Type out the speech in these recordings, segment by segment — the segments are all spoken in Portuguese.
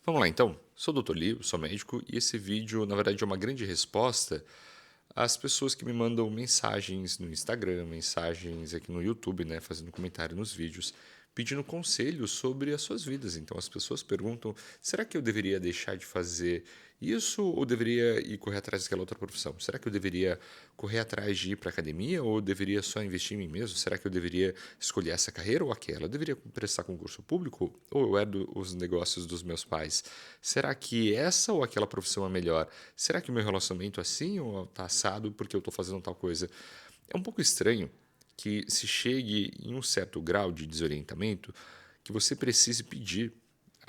Vamos lá então. Sou o Dr. Lio, sou médico e esse vídeo, na verdade, é uma grande resposta às pessoas que me mandam mensagens no Instagram, mensagens aqui no YouTube, né, fazendo comentário nos vídeos, pedindo conselhos sobre as suas vidas. Então as pessoas perguntam: será que eu deveria deixar de fazer isso ou deveria ir correr atrás daquela outra profissão? Será que eu deveria correr atrás de ir para academia ou deveria só investir em mim mesmo? Será que eu deveria escolher essa carreira ou aquela? Eu deveria prestar concurso público ou eu herdo os negócios dos meus pais? Será que essa ou aquela profissão é melhor? Será que o meu relacionamento é assim ou está assado porque eu estou fazendo tal coisa? É um pouco estranho que se chegue em um certo grau de desorientamento que você precise pedir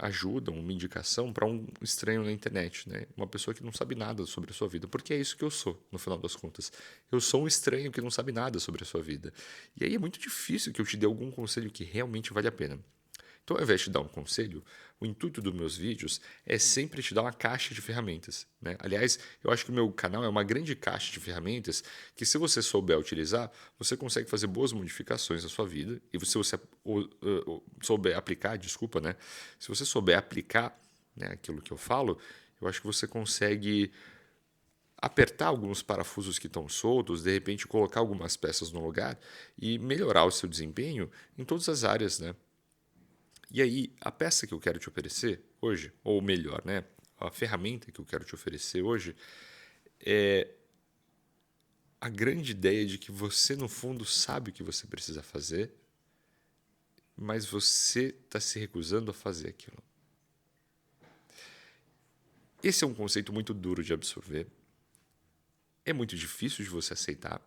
ajuda, uma indicação para um estranho na internet, né? Uma pessoa que não sabe nada sobre a sua vida, porque é isso que eu sou, no final das contas. Eu sou um estranho que não sabe nada sobre a sua vida. E aí é muito difícil que eu te dê algum conselho que realmente vale a pena. Então, ao invés de te dar um conselho, o intuito dos meus vídeos é sempre te dar uma caixa de ferramentas, né? Aliás, eu acho que o meu canal é uma grande caixa de ferramentas que, se você souber utilizar, você consegue fazer boas modificações na sua vida. E se você souber aplicar, desculpa, né? Se você souber aplicar, né, aquilo que eu falo, eu acho que você consegue apertar alguns parafusos que estão soltos, de repente colocar algumas peças no lugar e melhorar o seu desempenho em todas as áreas, né? E aí, a peça que eu quero te oferecer hoje, ou melhor, né, a ferramenta que eu quero te oferecer hoje, é a grande ideia de que você, no fundo, sabe o que você precisa fazer, mas você está se recusando a fazer aquilo. Esse é um conceito muito duro de absorver. É muito difícil de você aceitar,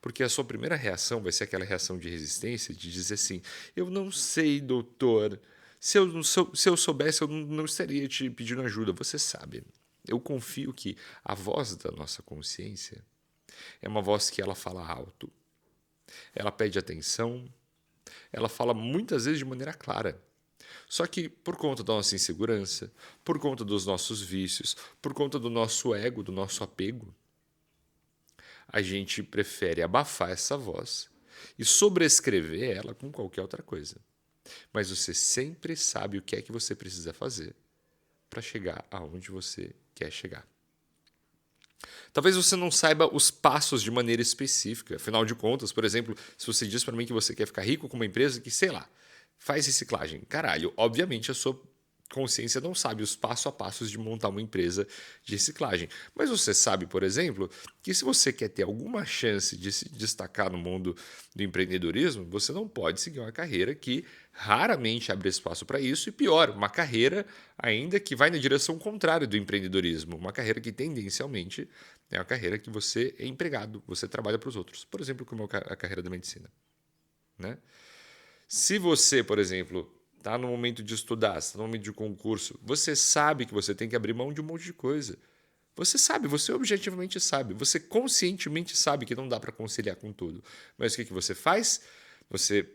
porque a sua primeira reação vai ser aquela reação de resistência, de dizer assim: eu não sei, doutor. Se eu soubesse, eu não estaria te pedindo ajuda. Você sabe. Eu confio que a voz da nossa consciência é uma voz que ela fala alto, ela pede atenção, ela fala muitas vezes de maneira clara. Só que por conta da nossa insegurança, por conta dos nossos vícios, por conta do nosso ego, do nosso apego, a gente prefere abafar essa voz e sobrescrever ela com qualquer outra coisa. Mas você sempre sabe o que é que você precisa fazer para chegar aonde você quer chegar. Talvez você não saiba os passos de maneira específica. Afinal de contas, por exemplo, se você diz para mim que você quer ficar rico com uma empresa que, sei lá, faz reciclagem. Caralho, obviamente a sua consciência não sabe os passo a passos de montar uma empresa de reciclagem. Mas você sabe, por exemplo, que se você quer ter alguma chance de se destacar no mundo do empreendedorismo, você não pode seguir uma carreira que raramente abre espaço para isso e, pior, uma carreira ainda que vai na direção contrária do empreendedorismo, uma carreira que tendencialmente é uma carreira que você é empregado, você trabalha para os outros. Por exemplo, como é a carreira da medicina, né? Se você, por exemplo, está no momento de estudar, está no momento de concurso, você sabe que você tem que abrir mão de um monte de coisa. Você sabe, você objetivamente sabe, você conscientemente sabe que não dá para conciliar com tudo. Mas o que você faz? Você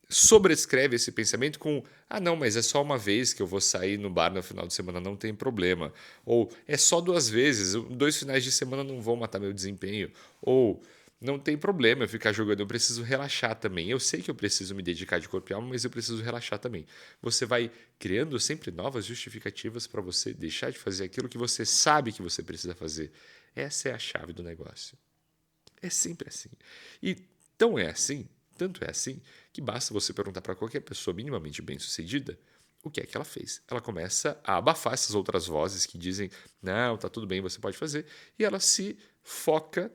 sobrescreve esse pensamento com: ah, não, mas é só uma vez que eu vou sair no bar no final de semana, não tem problema. Ou é só 2 vezes, 2 finais de semana não vão matar meu desempenho. Ou não tem problema eu ficar jogando, eu preciso relaxar também. Eu sei que eu preciso me dedicar de corpo e alma, mas eu preciso relaxar também. Você vai criando sempre novas justificativas para você deixar de fazer aquilo que você sabe que você precisa fazer. Essa é a chave do negócio. É sempre assim. E tão é assim, tanto é assim, que basta você perguntar para qualquer pessoa minimamente bem-sucedida o que é que ela fez. Ela começa a abafar essas outras vozes que dizem: não, tá tudo bem, você pode fazer, e ela se foca,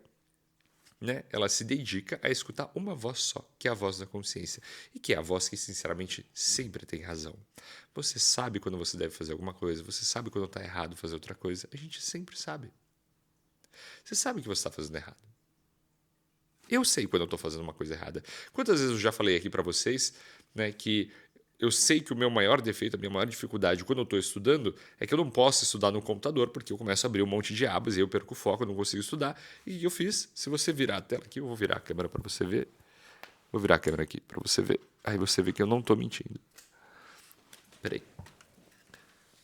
né? Ela se dedica a escutar uma voz só, que é a voz da consciência, e que é a voz que, sinceramente, sempre tem razão. Você sabe quando você deve fazer alguma coisa, você sabe quando está errado fazer outra coisa, a gente sempre sabe. Você sabe que você está fazendo errado. Eu sei quando eu estou fazendo uma coisa errada. Quantas vezes eu já falei aqui para vocês, né, que eu sei que o meu maior defeito, a minha maior dificuldade quando eu estou estudando é que eu não posso estudar no computador porque eu começo a abrir um monte de abas e eu perco o foco, eu não consigo estudar. E eu fiz. Se você virar a tela aqui, eu vou virar a câmera para você ver. Vou virar a câmera aqui para você ver. Aí você vê que eu não estou mentindo. Peraí.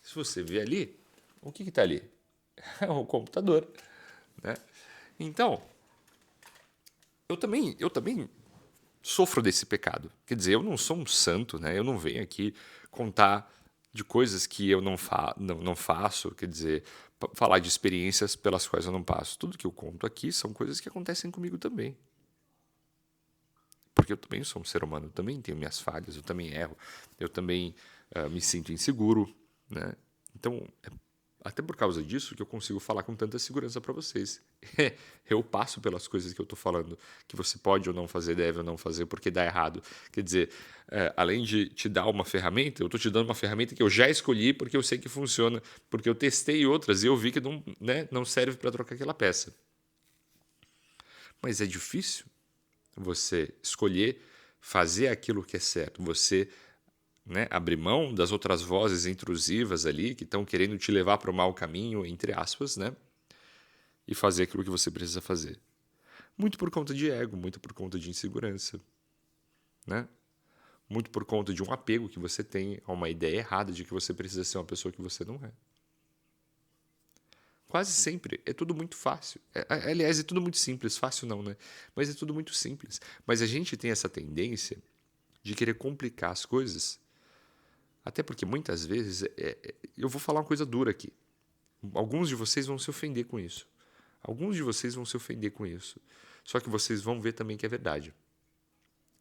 Se você ver ali, o que está ali? É o computador, né? Então, eu também sofro desse pecado. Quer dizer, eu não sou um santo, né? Eu não venho aqui contar de coisas que eu não faço, quer dizer, falar de experiências pelas quais eu não passo. Tudo que eu conto aqui são coisas que acontecem comigo também. Porque eu também sou um ser humano, eu também tenho minhas falhas, eu também erro, eu também me sinto inseguro, né? Então, até por causa disso que eu consigo falar com tanta segurança para vocês. Eu passo pelas coisas que eu estou falando, que você pode ou não fazer, deve ou não fazer, porque dá errado. Quer dizer, além de te dar uma ferramenta, eu estou te dando uma ferramenta que eu já escolhi porque eu sei que funciona, porque eu testei outras e eu vi que não, né, não serve para trocar aquela peça. Mas é difícil você escolher fazer aquilo que é certo, você, né, abrir mão das outras vozes intrusivas ali que estão querendo te levar para o mau caminho, entre aspas, né, e fazer aquilo que você precisa fazer. Muito por conta de ego, muito por conta de insegurança, né? Muito por conta de um apego que você tem a uma ideia errada de que você precisa ser uma pessoa que você não é. Quase sempre é tudo muito fácil. Aliás, é tudo muito simples. Fácil não, né? Mas é tudo muito simples. Mas a gente tem essa tendência de querer complicar as coisas. Até porque muitas vezes, eu vou falar uma coisa dura aqui. Alguns de vocês vão se ofender com isso. Alguns de vocês vão se ofender com isso. Só que vocês vão ver também que é verdade.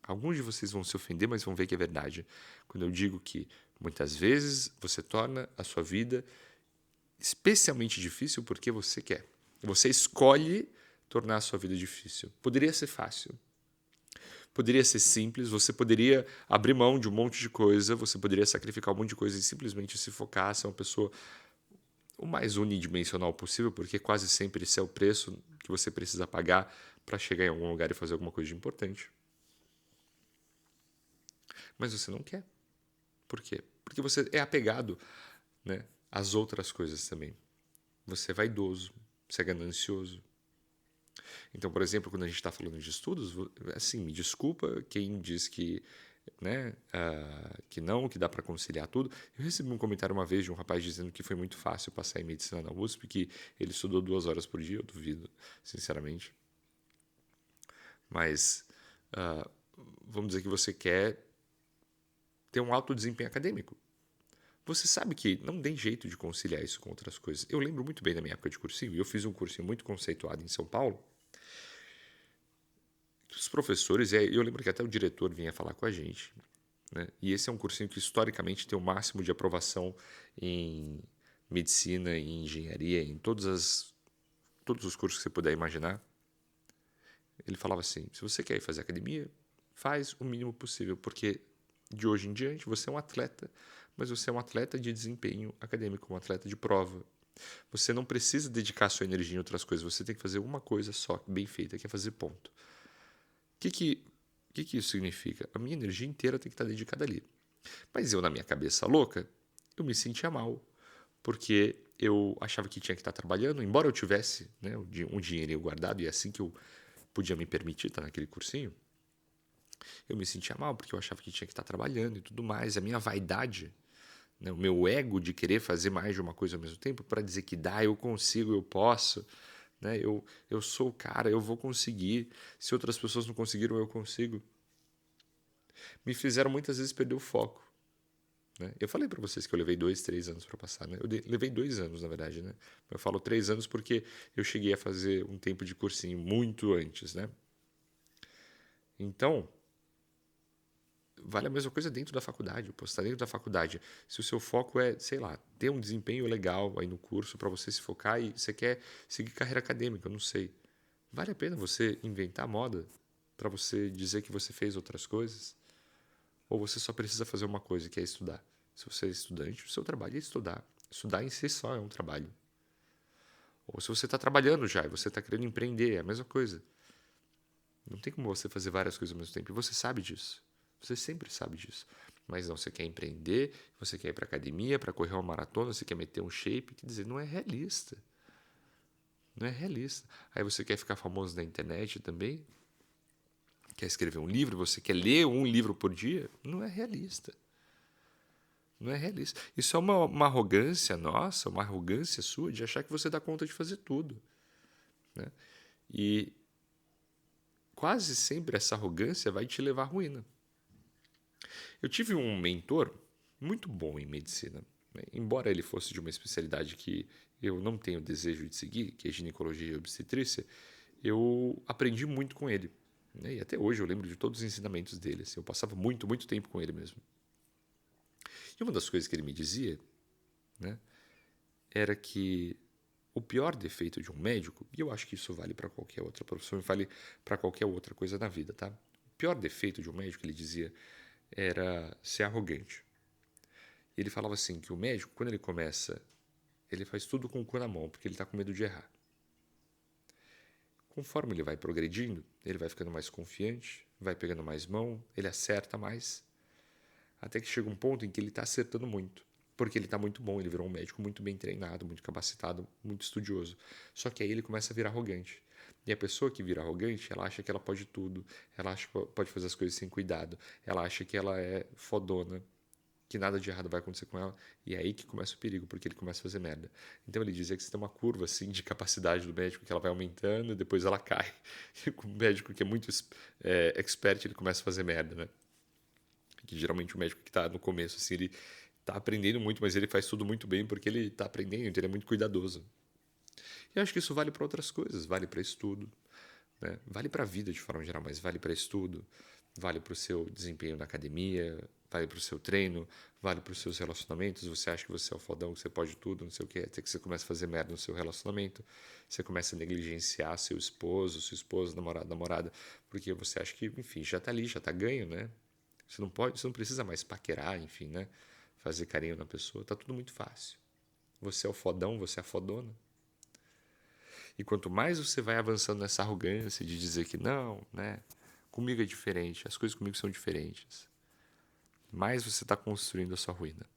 Alguns de vocês vão se ofender, mas vão ver que é verdade. Quando eu digo que muitas vezes você torna a sua vida especialmente difícil porque você quer. Você escolhe tornar a sua vida difícil. Poderia ser fácil. Poderia ser simples, você poderia abrir mão de um monte de coisa, você poderia sacrificar um monte de coisa e simplesmente se focar, ser uma pessoa o mais unidimensional possível, porque quase sempre esse é o preço que você precisa pagar para chegar em algum lugar e fazer alguma coisa de importante. Mas você não quer. Por quê? Porque você é apegado, né, às outras coisas também. Você é vaidoso, você é ganancioso. Então, por exemplo, quando a gente está falando de estudos, assim, me desculpa quem diz que, né, que não, que dá para conciliar tudo. Eu recebi um comentário uma vez de um rapaz dizendo que foi muito fácil passar em medicina na USP, que ele estudou 2 horas por dia. Eu duvido, sinceramente. Mas vamos dizer que você quer ter um alto desempenho acadêmico. Você sabe que não tem jeito de conciliar isso com outras coisas. Eu lembro muito bem da minha época de cursinho, e eu fiz um cursinho muito conceituado em São Paulo. Os professores, eu lembro que até o diretor vinha falar com a gente, né? E esse é um cursinho que historicamente tem o máximo de aprovação em medicina, em engenharia, em todos os cursos que você puder imaginar. Ele falava assim: se você quer ir fazer academia, faz o mínimo possível, porque de hoje em diante você é um atleta, mas você é um atleta de desempenho acadêmico, um atleta de prova. Você não precisa dedicar sua energia em outras coisas, você tem que fazer uma coisa só, bem feita, que é fazer ponto. O que isso significa? A minha energia inteira tem que estar dedicada ali. Mas eu, na minha cabeça louca, eu me sentia mal, porque eu achava que tinha que estar trabalhando, embora eu tivesse, né, um dinheirinho guardado, e é assim que eu podia me permitir estar naquele cursinho, eu me sentia mal, porque eu achava que tinha que estar trabalhando e tudo mais. A minha vaidade, né, o meu ego de querer fazer mais de uma coisa ao mesmo tempo, para dizer que dá, eu consigo, eu posso, né, eu sou o cara, eu vou conseguir. Se outras pessoas não conseguiram, eu consigo. Me fizeram muitas vezes perder o foco. Né? Eu falei para vocês que eu levei 2, 3 anos para passar. Né? Levei 2 anos, na verdade. Né? Eu falo 3 anos porque eu cheguei a fazer um tempo de cursinho muito antes. Né? Então, vale a mesma coisa dentro da faculdade. Pô, você está dentro da faculdade. Se o seu foco é, sei lá, ter um desempenho legal aí no curso para você se focar e você quer seguir carreira acadêmica, eu não sei. Vale a pena você inventar moda para você dizer que você fez outras coisas? Ou você só precisa fazer uma coisa, que é estudar? Se você é estudante, o seu trabalho é estudar. Estudar em si só é um trabalho. Ou se você está trabalhando já e você está querendo empreender, é a mesma coisa. Não tem como você fazer várias coisas ao mesmo tempo. E você sabe disso. Você sempre sabe disso. Mas não, você quer empreender, você quer ir para academia, para correr uma maratona, você quer meter um shape. Quer dizer, não é realista. Não é realista. Aí você quer ficar famoso na internet também? Quer escrever um livro? Você quer ler um livro por dia? Não é realista. Não é realista. Isso é uma arrogância nossa, uma arrogância sua de achar que você dá conta de fazer tudo. Né? E quase sempre essa arrogância vai te levar à ruína. Eu tive um mentor muito bom em medicina, né? Embora ele fosse de uma especialidade que eu não tenho desejo de seguir, que é ginecologia e obstetrícia, eu aprendi muito com ele, né? E até hoje eu lembro de todos os ensinamentos dele. Assim, eu passava muito, muito tempo com ele mesmo. E uma das coisas que ele me dizia, né, era que o pior defeito de um médico, e eu acho que isso vale para qualquer outra profissão e vale para qualquer outra coisa na vida, tá? O pior defeito de um médico, ele dizia, era ser arrogante. Ele falava assim que o médico, quando ele começa, ele faz tudo com o cu na mão, porque ele está com medo de errar. Conforme ele vai progredindo, ele vai ficando mais confiante, vai pegando mais mão, ele acerta mais, até que chega um ponto em que ele está acertando muito, porque ele está muito bom, ele virou um médico muito bem treinado, muito capacitado, muito estudioso. Só que aí ele começa a virar arrogante. E a pessoa que vira arrogante, ela acha que ela pode tudo, ela acha que pode fazer as coisas sem cuidado, ela acha que ela é fodona, que nada de errado vai acontecer com ela, e é aí que começa o perigo, porque ele começa a fazer merda. Então ele dizia que você tem uma curva assim de capacidade do médico, que ela vai aumentando e depois ela cai. E o médico que é muito expert, ele começa a fazer merda, né? Que geralmente o médico que está no começo, assim, ele está aprendendo muito, mas ele faz tudo muito bem porque ele está aprendendo, então ele é muito cuidadoso. E eu acho que isso vale para outras coisas, vale para estudo, né? Vale para a vida de forma geral, mas vale para estudo, vale para o seu desempenho na academia, vale para o seu treino, vale para os seus relacionamentos. Você acha que você é o fodão, que você pode tudo, não sei o que, até que você começa a fazer merda no seu relacionamento, você começa a negligenciar seu esposo, sua esposa, namorado, namorada, porque você acha que, enfim, já está ali, já está ganho, né? Você não precisa mais paquerar, enfim, né? Fazer carinho na pessoa, tá tudo muito fácil. Você é o fodão, você é a fodona. E quanto mais você vai avançando nessa arrogância de dizer que não, né? Comigo é diferente, as coisas comigo são diferentes, mais você está construindo a sua ruína.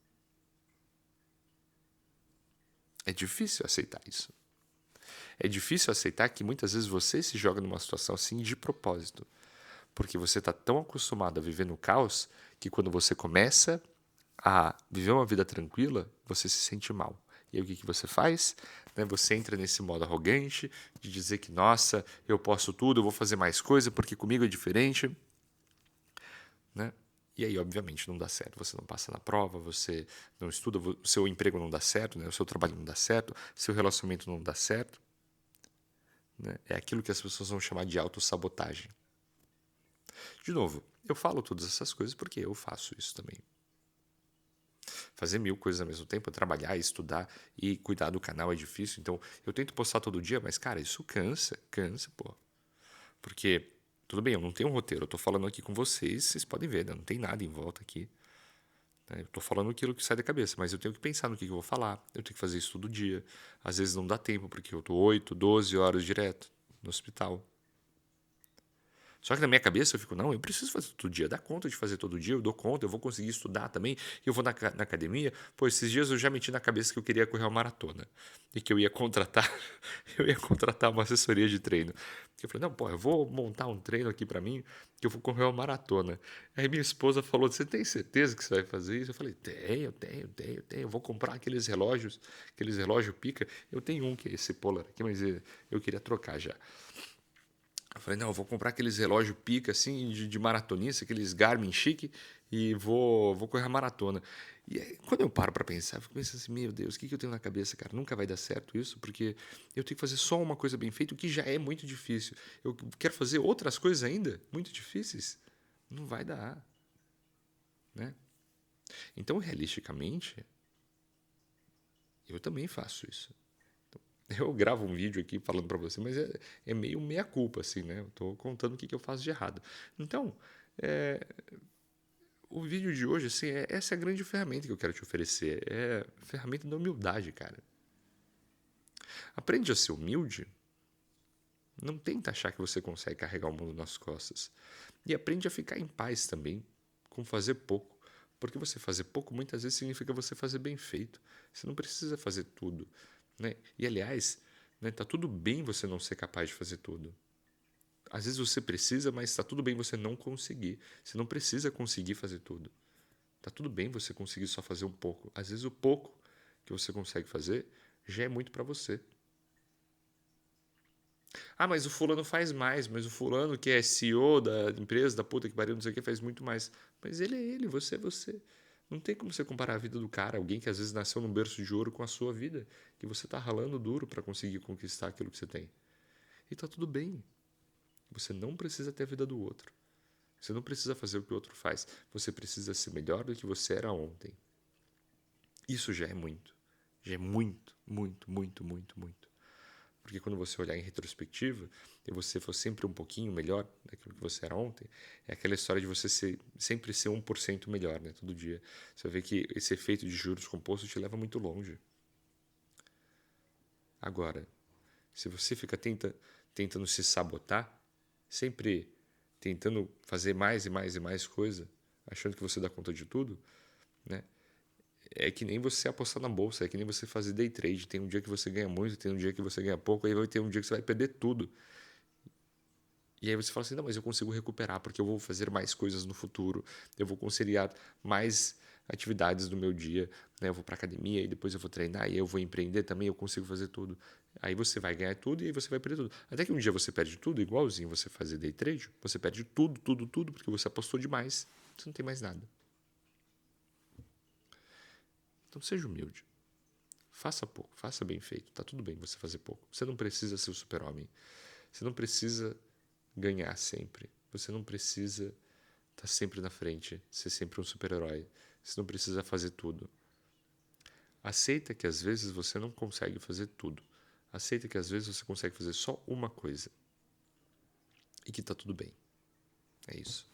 É difícil aceitar isso. É difícil aceitar que muitas vezes você se joga numa situação assim de propósito. Porque você está tão acostumado a viver no caos que quando você começa a viver uma vida tranquila, você se sente mal. E aí o que você faz? Você entra nesse modo arrogante de dizer que, nossa, eu posso tudo, eu vou fazer mais coisa porque comigo é diferente. Né? E aí, obviamente, não dá certo. Você não passa na prova, você não estuda, o seu emprego não dá certo, né? O seu trabalho não dá certo, seu relacionamento não dá certo. Né? É aquilo que as pessoas vão chamar de autossabotagem. De novo, eu falo todas essas coisas porque eu faço isso também. Fazer 1000 coisas ao mesmo tempo, trabalhar, estudar e cuidar do canal é difícil. Então, eu tento postar todo dia, mas, cara, isso cansa, pô. Porque, tudo bem, eu não tenho um roteiro, eu tô falando aqui com vocês podem ver, né? Não tem nada em volta aqui. Né? Eu tô falando aquilo que sai da cabeça, mas eu tenho que pensar no que eu vou falar, eu tenho que fazer isso todo dia. Às vezes não dá tempo, porque eu tô 8, 12 horas direto no hospital. Só que na minha cabeça eu fico, não, eu preciso fazer todo dia, dá conta de fazer todo dia, eu dou conta, eu vou conseguir estudar também, eu vou na academia. Pô, esses dias eu já meti na cabeça que eu queria correr uma maratona e que eu ia contratar, eu ia contratar uma assessoria de treino. Eu falei, não, pô, eu vou montar um treino aqui pra mim, que eu vou correr uma maratona. Aí minha esposa falou, você tem certeza que você vai fazer isso? Eu falei, tenho, eu vou comprar aqueles relógios pica. Eu tenho um que é esse Polar aqui, mas eu queria trocar já. Eu falei, não, eu vou comprar aqueles relógios pica, assim, de maratonista, aqueles Garmin chique, e vou correr a maratona. E aí, quando eu paro para pensar, eu fico pensando assim, meu Deus, o que eu tenho na cabeça, cara? Nunca vai dar certo isso, porque eu tenho que fazer só uma coisa bem feita, o que já é muito difícil. Eu quero fazer outras coisas ainda, muito difíceis. Não vai dar, né? Então, realisticamente, eu também faço isso. Eu gravo um vídeo aqui falando para você, mas é meio meia-culpa, assim, né? Eu tô contando o que eu faço de errado. Então, é, o vídeo de hoje, assim, essa é a grande ferramenta que eu quero te oferecer. É a ferramenta da humildade, cara. Aprende a ser humilde. Não tenta achar que você consegue carregar o mundo nas costas. E aprende a ficar em paz também, com fazer pouco. Porque você fazer pouco muitas vezes significa você fazer bem feito. Você não precisa fazer tudo. Né? E aliás, né, tá tudo bem você não ser capaz de fazer tudo. Às vezes você precisa, mas está tudo bem você não conseguir. Você não precisa conseguir fazer tudo. Tá tudo bem você conseguir só fazer um pouco. Às vezes o pouco que você consegue fazer já é muito para você. Ah, mas o fulano faz mais, mas o fulano que é CEO da empresa, da puta que pariu, não sei o que, faz muito mais. Mas ele é ele, você é você. Não tem como você comparar a vida do cara, alguém que às vezes nasceu num berço de ouro, com a sua vida, que você está ralando duro para conseguir conquistar aquilo que você tem. E tá tudo bem. Você não precisa ter a vida do outro. Você não precisa fazer o que o outro faz. Você precisa ser melhor do que você era ontem. Isso já é muito. Já é muito, muito, muito, muito, muito. Porque quando você olhar em retrospectiva e você for sempre um pouquinho melhor daquilo que você era ontem, é aquela história de você sempre ser 1% melhor, né? Todo dia. Você vê que esse efeito de juros compostos te leva muito longe. Agora, se você fica tentando se sabotar, sempre tentando fazer mais e mais e mais coisa, achando que você dá conta de tudo, né? É que nem você apostar na bolsa, é que nem você fazer day trade. Tem um dia que você ganha muito, tem um dia que você ganha pouco, aí vai ter um dia que você vai perder tudo. E aí você fala assim, não, mas eu consigo recuperar porque eu vou fazer mais coisas no futuro, eu vou conciliar mais atividades do meu dia, né? Eu vou para academia e depois eu vou treinar e eu vou empreender também, eu consigo fazer tudo. Aí você vai ganhar tudo e aí você vai perder tudo. Até que um dia você perde tudo, igualzinho você fazer day trade, você perde tudo, tudo, tudo, porque você apostou demais, você não tem mais nada. Então seja humilde. Faça pouco, faça bem feito. Tá tudo bem você fazer pouco. Você não precisa ser o super-homem. Você não precisa ganhar sempre. Você não precisa estar sempre na frente, ser sempre um super-herói. Você não precisa fazer tudo. Aceita que às vezes você não consegue fazer tudo. Aceita que às vezes você consegue fazer só uma coisa. E que tá tudo bem. É isso.